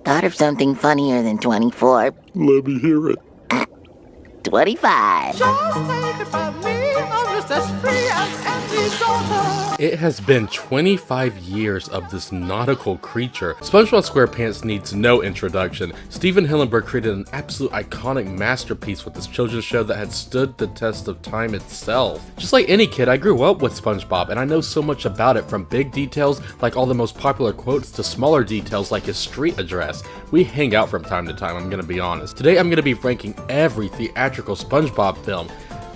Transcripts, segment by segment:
Thought of something funnier than 24. Let me hear it. 25. Just take it from me, I'm just as free as Andy's daughter. It has been 25 years of this nautical creature. SpongeBob SquarePants needs no introduction. Steven Hillenburg created an absolute iconic masterpiece with this children's show that had stood the test of time itself. Just like any kid, I grew up with SpongeBob, and I know so much about it, from big details like all the most popular quotes to smaller details like his street address. We hang out from time to time, I'm gonna be honest. Today I'm gonna be ranking every theatrical SpongeBob film,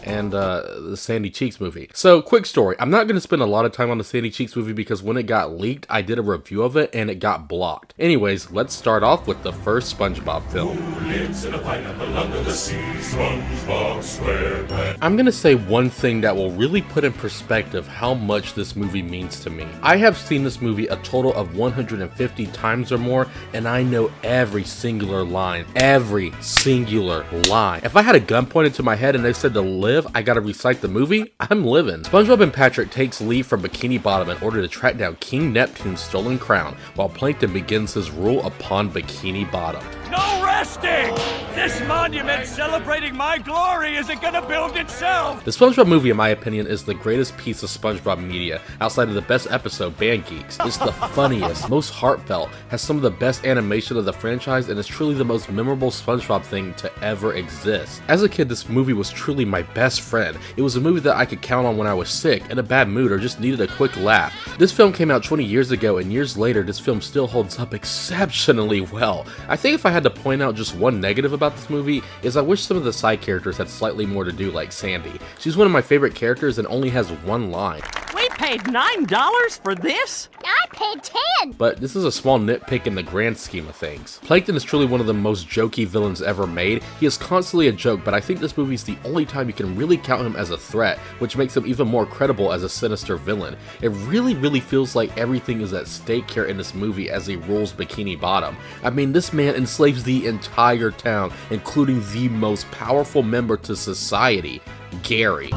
and the Sandy Cheeks movie. So, quick story. I'm not going to spend a lot of time on the Sandy Cheeks movie because when it got leaked, I did a review of it and it got blocked. Anyways, let's start off with the first SpongeBob film. Who lives in a pineapple under the sea? SpongeBob SquarePants. I'm going to say one thing that will really put in perspective how much this movie means to me. I have seen this movie a total of 150 times or more, and I know every singular line. Every singular line. If I had a gun pointed to my head and they said to live, I gotta recite the movie, I'm living. SpongeBob and Patrick takes leave from Bikini Bottom in order to track down King Neptune's stolen crown, while Plankton begins his rule upon Bikini Bottom. No resting! This monument celebrating my glory isn't gonna build itself! The SpongeBob movie, in my opinion, is the greatest piece of SpongeBob media, outside of the best episode, Band Geeks. It's the funniest, most heartfelt, has some of the best animation of the franchise, and is truly the most memorable SpongeBob thing to ever exist. As a kid, this movie was truly my best friend. It was a movie that I could count on when I was sick, in a bad mood, or just needed a quick laugh. This film came out 20 years ago, and years later, this film still holds up exceptionally well. I think if I had to point out just one negative about this movie, is I wish some of the side characters had slightly more to do, like Sandy. She's one of my favorite characters and only has one line. We paid $9 for this? I paid 10. But this is a small nitpick in the grand scheme of things. Plankton is truly one of the most jokey villains ever made. He is constantly a joke, but I think this movie is the only time you can really count him as a threat, which makes him even more credible as a sinister villain. It really feels like everything is at stake here in this movie as he rules Bikini Bottom. I mean, this man enslaves the entire town, including the most powerful member to society, Gary.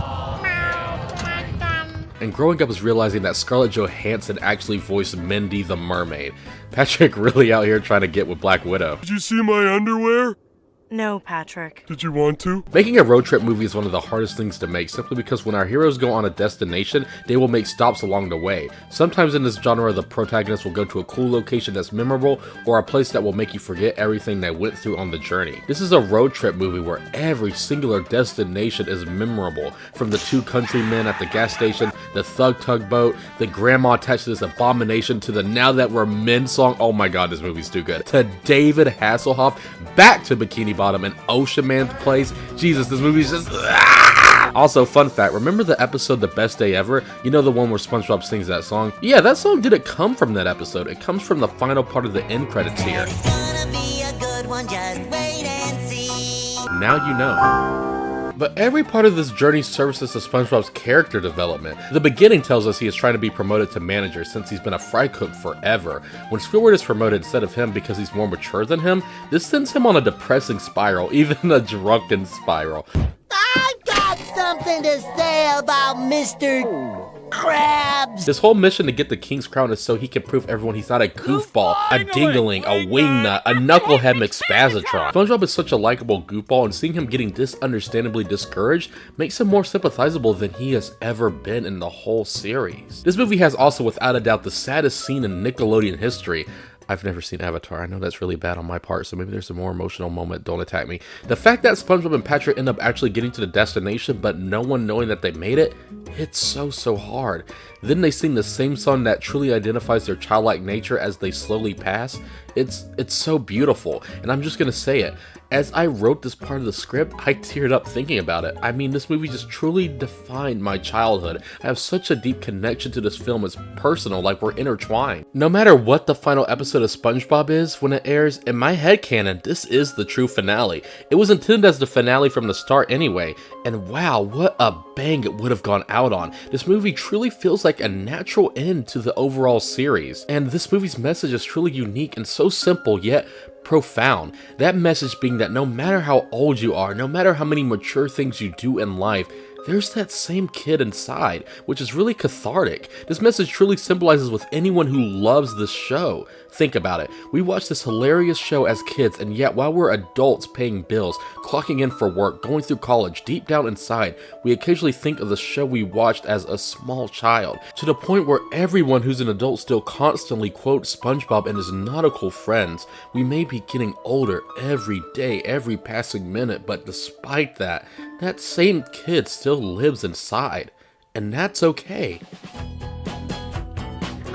And growing up was realizing that Scarlett Johansson actually voiced Mindy the Mermaid. Patrick really out here trying to get with Black Widow. Did you see my underwear? No, Patrick. Did you want to? Making a road trip movie is one of the hardest things to make, simply because when our heroes go on a destination, they will make stops along the way. Sometimes in this genre, the protagonist will go to a cool location that's memorable, or a place that will make you forget everything they went through on the journey. This is a road trip movie where every singular destination is memorable, from the two countrymen at the gas station, the thug tugboat, the grandma attached to this abomination, to the Now That We're Men song. Oh my god, this movie's too good. To David Hasselhoff, back to Bikini Bottom and Ocean Man's place. Jesus, this movie's just... Also, fun fact, remember the episode The Best Day Ever? You know, the one where SpongeBob sings that song? Yeah, that song didn't come from that episode. It comes from the final part of the end credits here. It's gonna be a good one, just wait and see. Now you know. But every part of this journey services to SpongeBob's character development. The beginning tells us he is trying to be promoted to manager since he's been a fry cook forever. When Squidward is promoted instead of him because he's more mature than him, this sends him on a depressing spiral, even a drunken spiral. I've got something to say about Mr. Krabs. This whole mission to get the King's Crown is so he can prove everyone he's not a goofball, a dingling, a wingnut, a knucklehead McSpazatron. SpongeBob is such a likable goofball, and seeing him getting understandably discouraged makes him more sympathizable than he has ever been in the whole series. This movie has also, without a doubt, the saddest scene in Nickelodeon history. I've never seen Avatar. I know that's really bad on my part, so maybe there's a more emotional moment. Don't attack me. The fact that SpongeBob and Patrick end up actually getting to the destination, but no one knowing that they made it, hits so hard. Then they sing the same song that truly identifies their childlike nature as they slowly pass. It's so beautiful, and I'm just gonna say it. As I wrote this part of the script, I teared up thinking about it. I mean, this movie just truly defined my childhood. I have such a deep connection to this film. It's personal, like we're intertwined. No matter what the final episode of SpongeBob is when it airs, in my headcanon, this is the true finale. It was intended as the finale from the start anyway, and wow, what a bang it would have gone out on. This movie truly feels like a natural end to the overall series, and this movie's message is truly unique and so simple, yet profound. That message being that no matter how old you are, no matter how many mature things you do in life, there's that same kid inside, which is really cathartic. This message truly symbolizes with anyone who loves this show. Think about it. We watched this hilarious show as kids, and yet while we're adults paying bills, clocking in for work, going through college, deep down inside, we occasionally think of the show we watched as a small child, to the point where everyone who's an adult still constantly quotes SpongeBob and his nautical friends. We may be getting older every day, every passing minute, but despite that, that same kid still lives inside, and that's okay.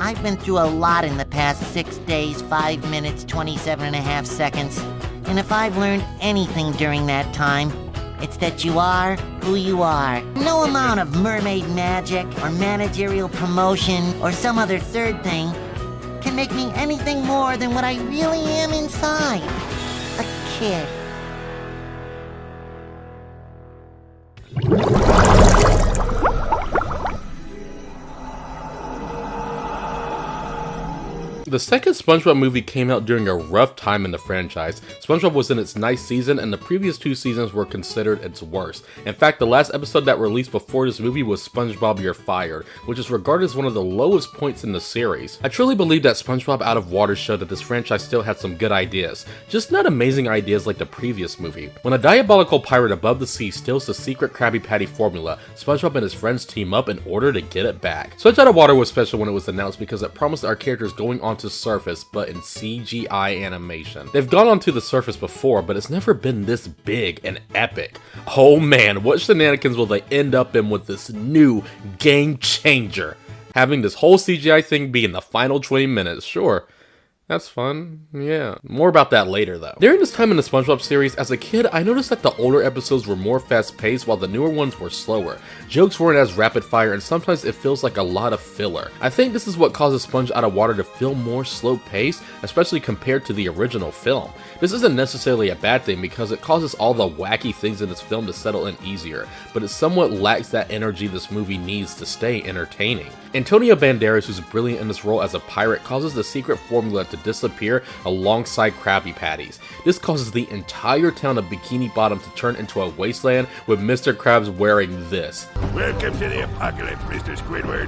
I've been through a lot in the past 6 days, 5 minutes, 27.5 seconds. And if I've learned anything during that time, it's that you are who you are. No amount of mermaid magic or managerial promotion or some other third thing can make me anything more than what I really am inside. A kid. The second SpongeBob movie came out during a rough time in the franchise. SpongeBob was in its ninth season, and the previous 2 seasons were considered its worst. In fact, the last episode that released before this movie was SpongeBob You're Fired, which is regarded as one of the lowest points in the series. I truly believe that SpongeBob Out of Water showed that this franchise still had some good ideas, just not amazing ideas like the previous movie. When a diabolical pirate above the sea steals the secret Krabby Patty formula, SpongeBob and his friends team up in order to get it back. Sponge Out of Water was special when it was announced because it promised our characters going on to surface, but in CGI animation. They've gone onto the surface before, but it's never been this big and epic. Oh man, what shenanigans will they end up in with this new game changer? Having this whole CGI thing be in the final 20 minutes, sure. That's fun, yeah. More about that later though. During this time in the SpongeBob series, as a kid, I noticed that the older episodes were more fast-paced while the newer ones were slower. Jokes weren't as rapid-fire, and sometimes it feels like a lot of filler. I think this is what causes Sponge Out of Water to feel more slow-paced, especially compared to the original film. This isn't necessarily a bad thing because it causes all the wacky things in this film to settle in easier, but it somewhat lacks that energy this movie needs to stay entertaining. Antonio Banderas, who's brilliant in this role as a pirate, causes the secret formula to disappear alongside Krabby Patties. This causes the entire town of Bikini Bottom to turn into a wasteland with Mr. Krabs wearing this. Welcome to the apocalypse, Mr. Squidward.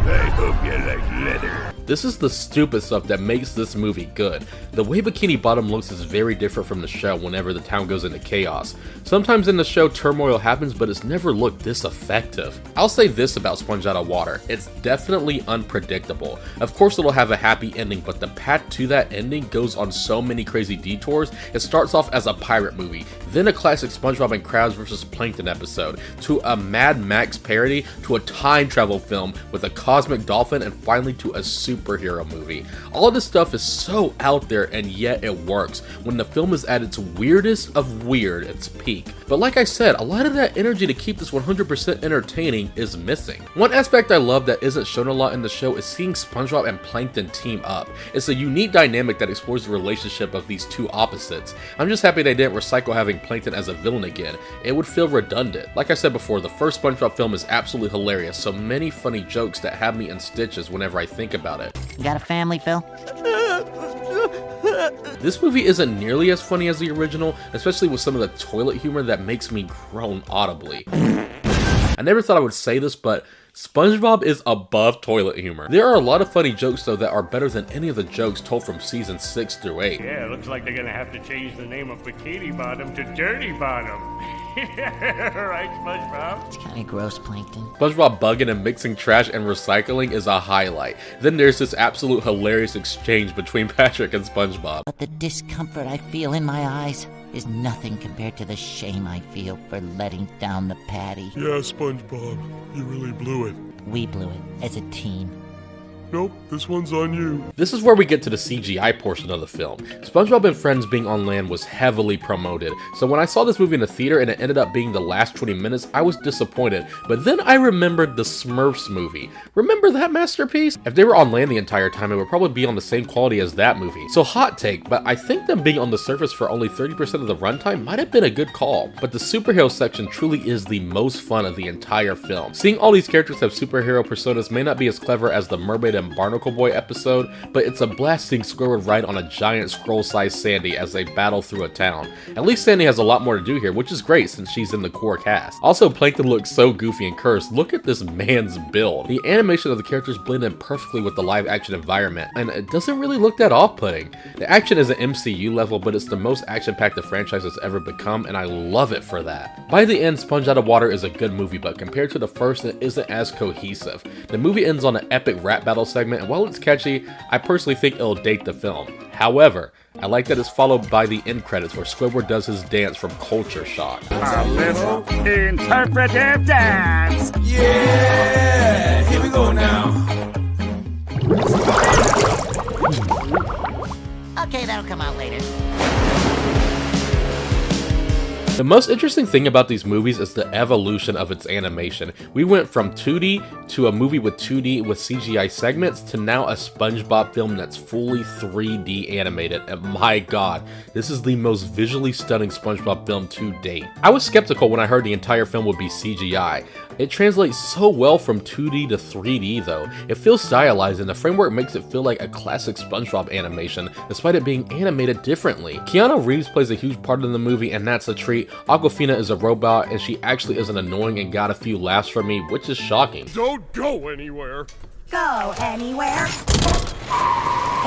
I hope you like leather. This is the stupid stuff that makes this movie good. The way Bikini Bottom looks is very different from the show whenever the town goes into chaos. Sometimes in the show turmoil happens, but it's never looked this effective. I'll say this about Sponge Out of Water, it's definitely unpredictable. Of course it'll have a happy ending, but the path to that ending goes on so many crazy detours. It starts off as a pirate movie, then a classic SpongeBob and Krabs vs. Plankton episode, to a Mad Max parody, to a time travel film with a cosmic dolphin, and finally to a superhero movie. All of this stuff is so out there, and yet it works when the film is at its weirdest of weird, its peak. But like I said, a lot of that energy to keep this 100% entertaining is missing. One aspect I love that isn't shown a lot in the show is seeing SpongeBob and Plankton team up. It's a unique dynamic that explores the relationship of these two opposites. I'm just happy they didn't recycle having Plankton as a villain again. It would feel redundant. Like I said before, the first SpongeBob film is absolutely hilarious, so many funny jokes that have me in stitches whenever I think about it. You got a family, Phil? This movie isn't nearly as funny as the original, especially with some of the toilet humor that makes me groan audibly. I never thought I would say this, but SpongeBob is above toilet humor. There are a lot of funny jokes though that are better than any of the jokes told from season 6 through 8. Yeah, looks like they're gonna have to change the name of Bikini Bottom to Dirty Bottom. Right, SpongeBob? It's kind of gross, Plankton. SpongeBob bugging and mixing trash and recycling is a highlight. Then there's this absolute hilarious exchange between Patrick and SpongeBob. But the discomfort I feel in my eyes is nothing compared to the shame I feel for letting down the patty. Yeah, SpongeBob, you really blew it. We blew it as a team. Nope, this one's on you. This is where we get to the CGI portion of the film. SpongeBob and Friends being on land was heavily promoted, so when I saw this movie in the theater and it ended up being the last 20 minutes, I was disappointed. But then I remembered the Smurfs movie. Remember that masterpiece? If they were on land the entire time, it would probably be on the same quality as that movie. So hot take, but I think them being on the surface for only 30% of the runtime might have been a good call. But the superhero section truly is the most fun of the entire film. Seeing all these characters have superhero personas may not be as clever as the mermaid and Barnacle Boy episode, but it's a blast seeing Squidward ride on a giant scroll-sized Sandy as they battle through a town. At least Sandy has a lot more to do here, which is great since she's in the core cast. Also, Plankton looks so goofy and cursed. Look at this man's build. The animation of the characters blend in perfectly with the live action environment, and it doesn't really look that off-putting. The action is an MCU level, but it's the most action-packed the franchise has ever become, and I love it for that. By the end, Sponge Out of Water is a good movie, but compared to the first, it isn't as cohesive. The movie ends on an epic rap battle segment, and while it's catchy, I personally think it'll date the film. However, I like that it's followed by the end credits where Squidward does his dance from Culture Shock. A little interpretive dance. Yeah, here we go now. Okay, that'll come out later. The most interesting thing about these movies is the evolution of its animation. We went from 2D to a movie with 2D with CGI segments to now a SpongeBob film that's fully 3D animated, and my god, this is the most visually stunning SpongeBob film to date. I was skeptical when I heard the entire film would be CGI. It translates so well from 2D to 3D though. It feels stylized and the framework makes it feel like a classic SpongeBob animation, despite it being animated differently. Keanu Reeves plays a huge part in the movie, and that's a treat. Aquafina is a robot, and she actually isn't annoying and got a few laughs from me, which is shocking. Don't go anywhere. Go anywhere.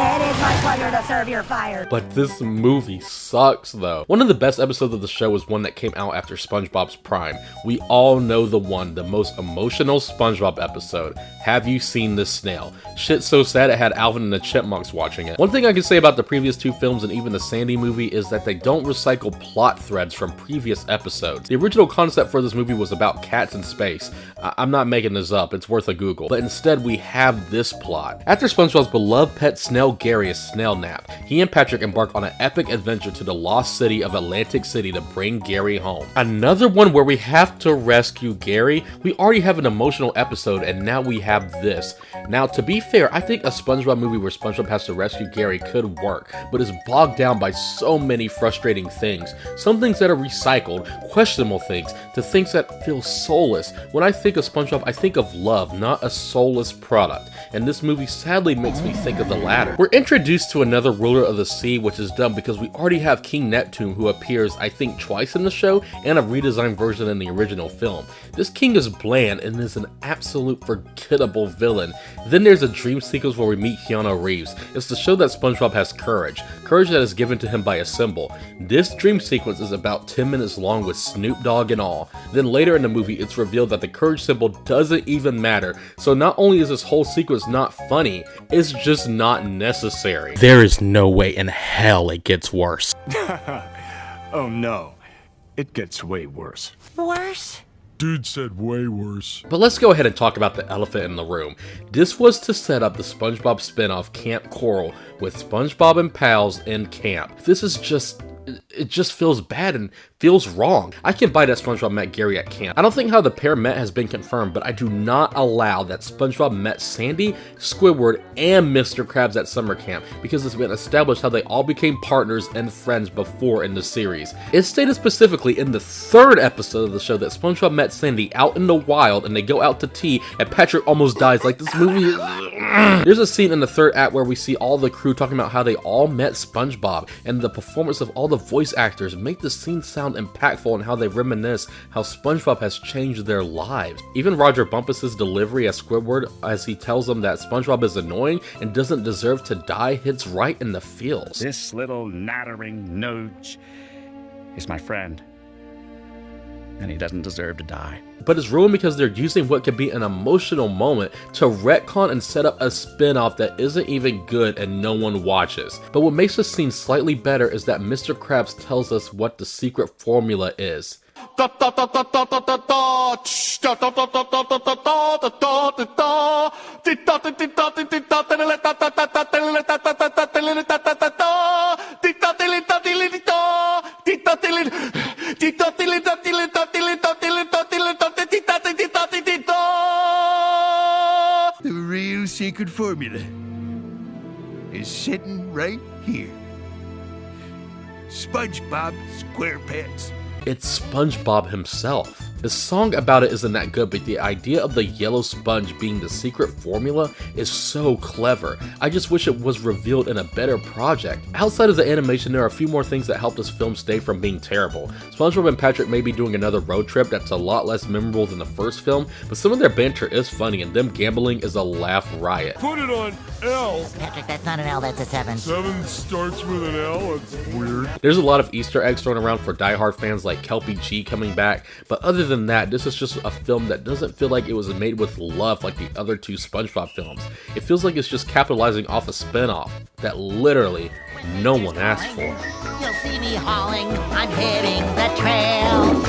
It is my pleasure to serve your fire. But this movie sucks though. One of the best episodes of the show is one that came out after SpongeBob's prime. We all know the one, the most emotional SpongeBob episode. Have you seen this snail? Shit's so sad it had Alvin and the Chipmunks watching it. One thing I can say about the previous two films and even the Sandy movie is that they don't recycle plot threads from previous episodes. The original concept for this movie was about cats in space. I'm not making this up, it's worth a Google. But instead we have this plot. After SpongeBob's beloved pet snail Gary is snail napped, he and Patrick embark on an epic adventure to the lost city of Atlantic City to bring Gary home. Another one where we have to rescue Gary. We already have an emotional episode and now we have this. Now to be fair, I think a SpongeBob movie where SpongeBob has to rescue Gary could work, but is bogged down by so many frustrating things. Some things that are recycled, questionable things, to things that feel soulless. When I think of SpongeBob, I think of love, not a soulless product, and this movie sadly makes me think of the latter. We're introduced to another ruler of the sea, which is dumb because we already have King Neptune, who appears I think twice in the show and a redesigned version in the original film. This king is bland and is an absolute forgettable villain. Then there's a dream sequence where we meet Keanu Reeves. It's to show that SpongeBob has courage that is given to him by a symbol. This dream sequence is about 10 minutes long with Snoop Dogg and all. Then later in the movie it's revealed that the courage symbol doesn't even matter, so not only is this whole sequence not funny, it's just not necessary. There is no way in hell it gets worse. Oh no, it gets way worse. Worse? Dude said way worse. But let's go ahead and talk about the elephant in the room. This was to set up the SpongeBob spin-off Camp Coral with SpongeBob and pals in camp. This is just... it just feels bad and feels wrong. I can buy that SpongeBob met Gary at camp. I don't think how the pair met has been confirmed, but I do not allow that SpongeBob met Sandy, Squidward, and Mr. Krabs at summer camp because it's been established how they all became partners and friends before in the series. It's stated specifically in the third episode of the show that SpongeBob met Sandy out in the wild and they go out to tea and Patrick almost dies. Like, this movie is... There's a scene in the third act where we see all the crew talking about how they all met SpongeBob, and the performance of all the voice actors make the scene sound impactful and how they reminisce how SpongeBob has changed their lives. Even Roger Bumpus's delivery as Squidward as he tells them that SpongeBob is annoying and doesn't deserve to die hits right in the feels. This little nattering Noge is my friend, and he doesn't deserve to die. But it's ruined because they're using what could be an emotional moment to retcon and set up a spin-off that isn't even good and no one watches. But what makes this scene slightly better is that Mr. Krabs tells us what the secret formula is. The real secret formula is sitting right here. SpongeBob SquarePants. It's SpongeBob himself. The song about it isn't that good, but the idea of the yellow sponge being the secret formula is so clever. I just wish it was revealed in a better project. Outside of the animation, there are a few more things that help this film stay from being terrible. SpongeBob and Patrick may be doing another road trip that's a lot less memorable than the first film, but some of their banter is funny and them gambling is a laugh riot. Put it on L. Patrick, that's not an L, that's a 7. 7 starts with an L. It's weird. There's a lot of Easter eggs thrown around for die-hard fans like Kelpie G coming back, but other than that, this is just a film that doesn't feel like it was made with love like the other two SpongeBob films. It feels like it's just capitalizing off a spin-off that literally no one asked for. You'll see me hauling, I'm hitting the trail.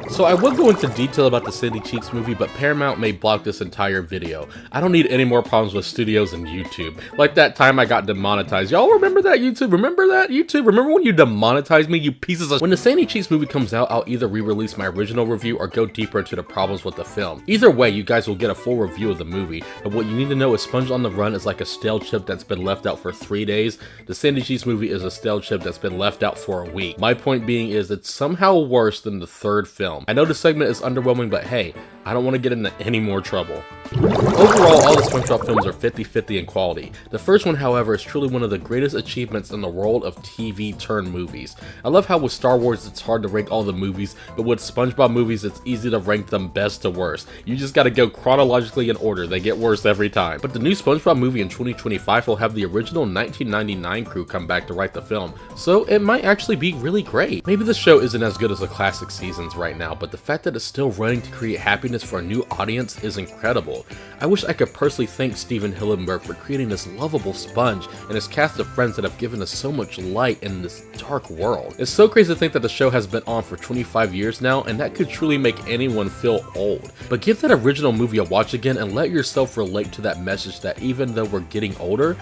So I would go into detail about the Sandy Cheeks movie, but Paramount may block this entire video. I don't need any more problems with studios and YouTube. Like that time I got demonetized. Y'all remember that, YouTube? Remember that, YouTube? Remember when you demonetized me, you pieces of— When the Sandy Cheeks movie comes out, I'll either re-release my original review or go deeper into the problems with the film. Either way, you guys will get a full review of the movie, but what you need to know is Sponge on the Run is like a stale chip that's been left out for 3 days. The Sandy Cheeks movie is a stale chip that's been left out for a week. My point being is it's somehow worse than the third film. I know this segment is underwhelming, but hey, I don't want to get into any more trouble. Overall, all the SpongeBob films are 50-50 in quality. The first one, however, is truly one of the greatest achievements in the world of TV turned movies. I love how with Star Wars it's hard to rank all the movies, but with SpongeBob movies it's easy to rank them best to worst. You just gotta go chronologically in order, they get worse every time. But the new SpongeBob movie in 2025 will have the original 1999 crew come back to write the film, so it might actually be really great. Maybe the show isn't as good as the classic seasons right now, but the fact that it's still running to create happiness for a new audience is incredible. I wish I could personally thank Steven Hillenburg for creating this lovable Sponge and his cast of friends that have given us so much light in this dark world. It's so crazy to think that the show has been on for 25 years now, and that could truly make anyone feel old. But give that original movie a watch again and let yourself relate to that message that even though we're getting older,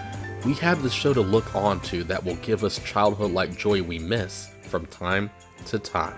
we have this show to look on to that will give us childhood-like joy we miss from time to time.